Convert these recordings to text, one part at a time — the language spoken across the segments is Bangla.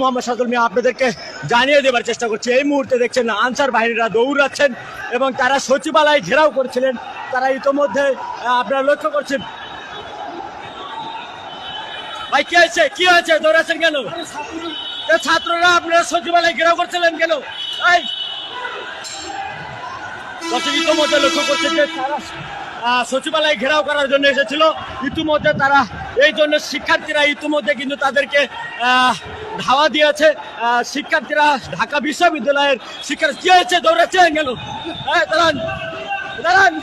মোহাম্মদ সাদুল মিয়া আপনাদেরকে জানিয়ে দেবার চেষ্টা করছি। এই মুহূর্তে দেখছেন আনসার বাহিনীরা দৌড়াচ্ছেন এবং তারা সচিবালয় ঘেরাও করছিলেন। তারা ইতোমধ্যে আপনারা লক্ষ্য করছেন। ভাই কি হয়েছে, কি হয়েছে, দৌড়াচ্ছেন কেন? ছাত্ররা আপনারা সচিবালয় ঘেরাও করছিলেন কেন? ইতোমধ্যে লক্ষ্য করছেন যে তারা সচিবালয় ঘেরাও করার জন্য এসেছিল। ইতিমধ্যে তারা এই জন্য শিক্ষার্থীরা ইতিমধ্যে কিন্তু তাদেরকে ধাওয়া দিয়েছে। শিক্ষার্থীরা ঢাকা বিশ্ববিদ্যালয়ের শিক্ষার্থী কি হয়েছে, দৌড়াচ্ছেন কেন? দাঁড়ান দাঁড়ান,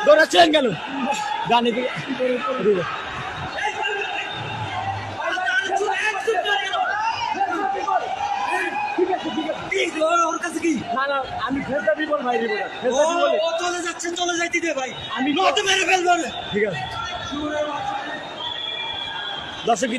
দৌড়াচ্ছেন কেন? জানি আমি চলে যাচ্ছে, চলে যাইতে দে ভাই, আমি মেরে ফেলবো। ঠিক আছে দর্শক,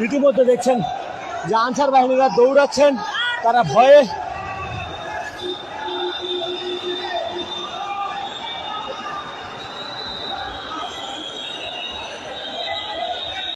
ইতিমধ্যে দেখছেন যে আনসার বাহিনীরা দৌড়াচ্ছেন। তারা ভয়ে